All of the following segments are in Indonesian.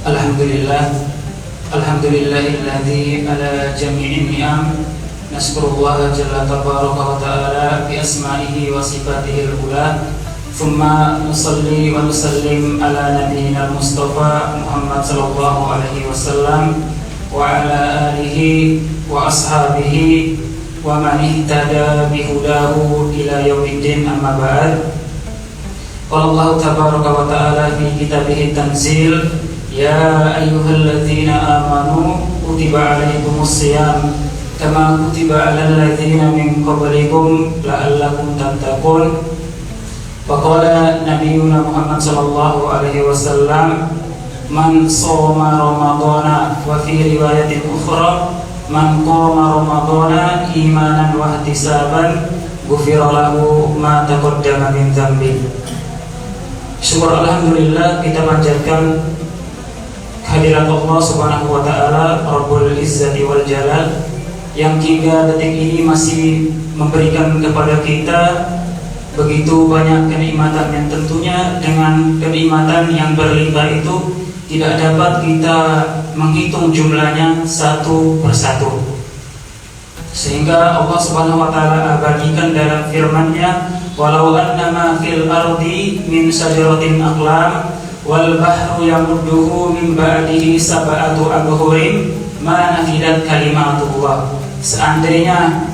Alhamdulillah, alhamdulillahilladzi ala jami'in ni'am. Naskurullah jalla tabaraka wa ta'ala bi asma'ihi wa sifatihil ula. Thumma nusalli wa nusallim ala nabiyyina Mustafa Muhammad sallallahu alaihi wasallam wa ala alihi wa ashabihi wa man ihtada bihudahu ila yaumiddin, amma ba'd. Qala Allah tabaraka wa ta'ala fi kitabihit tanzil, ya ayyuhalladzina amanu kutiba alaikumus shiyam kama kutiba alal ladzina min qablikum la'allakum tattaqun. Wa qala nabiyyuna Muhammad sallallahu alaihi wasallam, man shoma ramadhana, wa fi riwayatin ukhra man qama ramadhana imanan wa ihtisaban ghufira lahu ma taqaddama min dhanbi. Syukur alhamdulillah kita panjatkan kehadirat Allah subhanahu wa ta'ala Rabbul Izzati wal Jalal yang hingga detik ini masih memberikan kepada kita begitu banyak kenikmatan yang tentunya dengan kenikmatan yang berlimpah itu tidak dapat kita menghitung jumlahnya satu persatu, sehingga Allah subhanahu wa ta'ala abadikan dalam firman-Nya, walau annama fil ardi min syajaratin aqlam wal bahru yamudduhu min ba'dihi sab'atu abhurin ma nafidat kalimatullah. Seandainya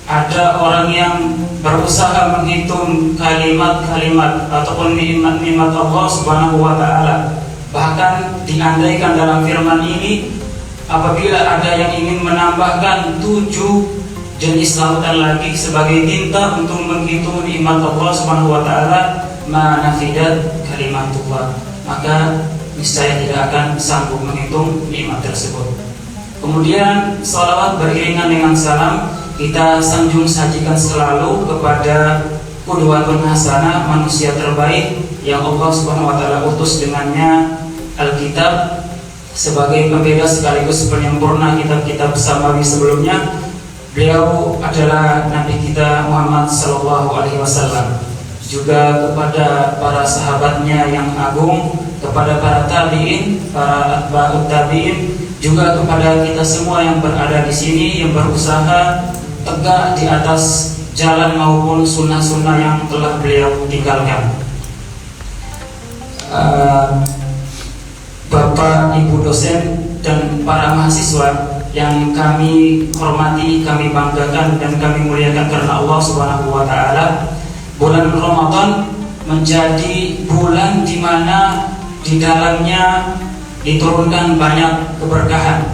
ada orang yang berusaha menghitung kalimat-kalimat ataupun nikmat-nikmat Allah subhanahu wa ta'ala, bahkan diandaikan dalam firman ini, apabila ada yang ingin menambahkan 7 jenis lautan lagi sebagai tinta untuk menghitung nikmat Allah subhanahu wa ta'ala, ma nafidat kalimatullah, maka niscaya tidak akan sanggup menghitung nikmat tersebut. Kemudian salawat beriringan dengan salam kita sanjung sajikan selalu kepada qudwatun hasanah, manusia terbaik yang Allah subhanahu wa ta'ala utus dengannya Alkitab sebagai pembeda sekaligus penyempurna kitab-kitab samawi sebelumnya. Beliau adalah Nabi kita Muhammad sallallahu alaihi wasallam, juga kepada para sahabatnya yang agung, kepada para tabi'in, para atba'ut tabi'in, juga kepada kita semua yang berada di sini yang berusaha tegak di atas jalan maupun sunnah-sunnah yang telah beliau tinggalkan. Bapak, Ibu dosen dan para mahasiswa yang kami hormati, kami banggakan dan kami muliakan karena Allah subhanahu wa ta'ala, bulan Ramadan menjadi bulan di mana di dalamnya diturunkan banyak keberkahan.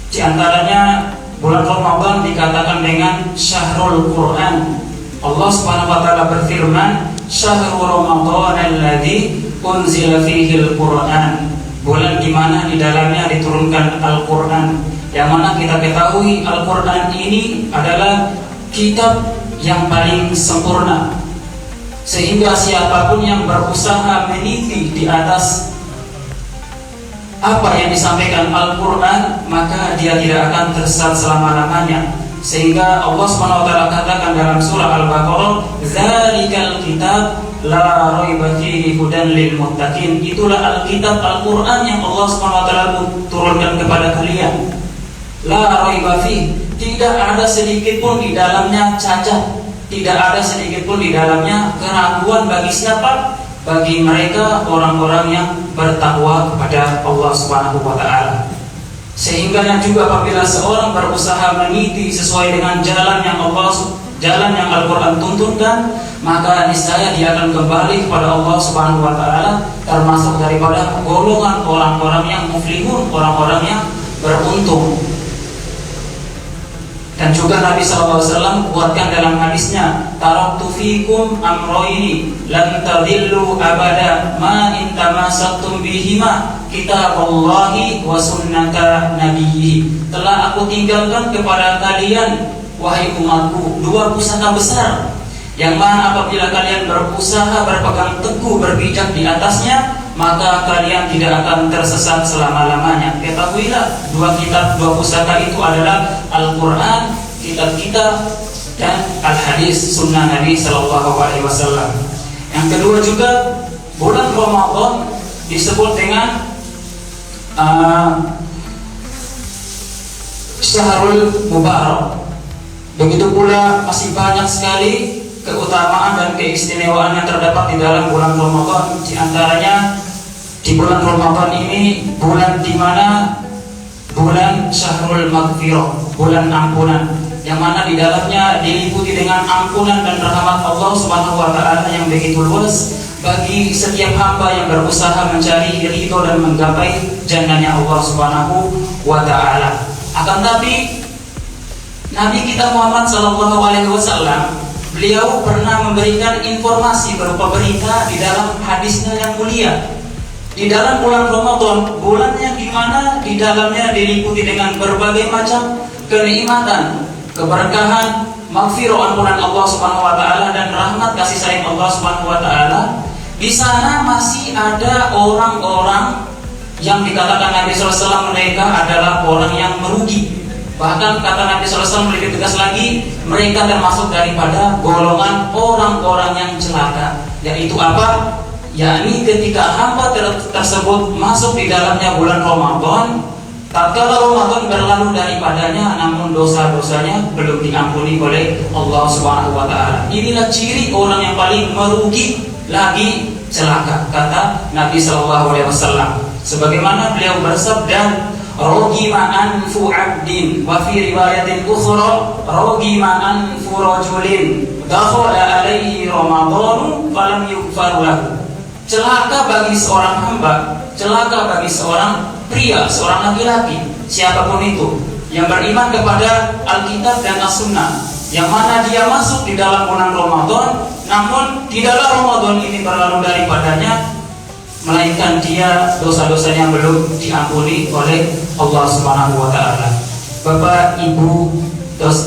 Di antaranya bulan Ramadan dikatakan dengan Syahrul Quran. Allah subhanahu wa ta'ala berfirman, Syahrul Ramadan alladzi unzila fihil Quran, bulan di mana di dalamnya diturunkan Al-Quran, yang mana kita ketahui Al-Quran ini adalah kitab yang paling sempurna, sehingga siapapun yang berusaha meniti di atas apa yang disampaikan Al-Quran, maka dia tidak akan tersesat selama-lamanya. Sehingga Allah SWT katakan dalam surah Al-Baqarah, Dzalikal kitab la raiba fihi hudan lil muttaqin. Itulah Alkitab Al-Quran yang Allah SWT turunkan kepada kalian. La raiba fihi, tidak ada sedikit pun di dalamnya cacat, tidak ada sedikit pun di dalamnya keraguan bagi siapa? Bagi mereka orang-orang yang bertakwa kepada Allah subhanahu wa ta'ala. Sehingga juga apabila seorang berusaha meniti sesuai dengan jalan yang Al-Quran tuntunkan, maka niscaya dia akan kembali kepada Allah subhanahu wa ta'ala, termasuk daripada golongan orang-orang yang muflihun, orang-orang yang beruntung. Dan juga Nabi SAW kuatkan dalam hadisnya, taraktu fikum amroini lan tadillu abada ma in tamassaktum bihima kitaballahi wa sunnata nabiyhi. Telah aku tinggalkan kepada kalian, wahai umatku, 2 pusaka besar, yang mana apabila kalian berusaha berpegang teguh berpijak di atasnya, maka kalian tidak akan tersesat selama-lamanya. Ketahuilah, 2 kitab, 2 pusaka itu adalah Al-Quran, kitab kita, dan Al-Hadis, sunnah Nabi Sallallahu Alaihi Wasallam. Yang kedua juga, bulan Ramadan disebut dengan uh, Syahrul Mubarak. Begitu pula masih banyak sekali keutamaan dan keistimewaan yang terdapat di dalam bulan Ramadan. Di antaranya di bulan Ramadan ini bulan di mana bulan Syahrul Maghfirah, bulan ampunan, yang mana di dalamnya diliputi dengan ampunan dan rahmat Allah Subhanahu wa taala yang begitu luas bagi setiap hamba yang berusaha mencari ridho dan menggapai jannahnya Allah Subhanahu wa taala. Akan tapi Nabi kita Muhammad sallallahu alaihi wasallam, beliau pernah memberikan informasi berupa berita di dalam hadisnya yang mulia. Di dalam bulan Ramadan, bulan yang dimana di dalamnya diliputi dengan berbagai macam kenikmatan, keberkahan, maghfirah, ampunan Allah Subhanahu wa taala dan rahmat kasih sayang Allah Subhanahu wa taala. Di sana masih ada orang-orang yang dikatakan Nabi sallallahu alaihi wasallam mereka adalah orang yang merugi. Bahkan kata Nabi SAW lebih tegas lagi, mereka termasuk daripada golongan orang-orang yang celaka. Yaitu apa? Yakni ketika hamba tersebut masuk di dalamnya bulan Ramadan, tatkala Ramadan berlalu daripadanya, namun dosa-dosanya belum diampuni oleh Allah Subhanahu wa taala. Inilah ciri orang yang paling merugi lagi celaka, kata Nabi SAW. Sebagaimana beliau bersabda, Rogima anfu abdin wa fi riwayatin ukhra rogima anfu rajulin dakhala alaihi ramadhanu falam yughfar lahu. Celaka bagi seorang hamba, celaka bagi seorang pria, seorang laki-laki, siapapun itu yang beriman kepada Alkitab dan As-Sunnah, yang mana dia masuk di dalam bulan Ramadan, namun di dalam Ramadan ini berlalu daripadanya, melainkan dia dosa-dosanya belum diampuni oleh Allah Subhanahu wa taala. Bapak, Ibu,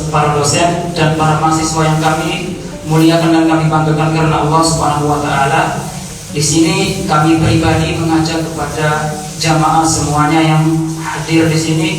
para dosen dan para mahasiswa yang kami muliakan dan kami banggakan karena Allah Subhanahu wa taala. Di sini kami pribadi mengajak kepada jamaah semuanya yang hadir di sini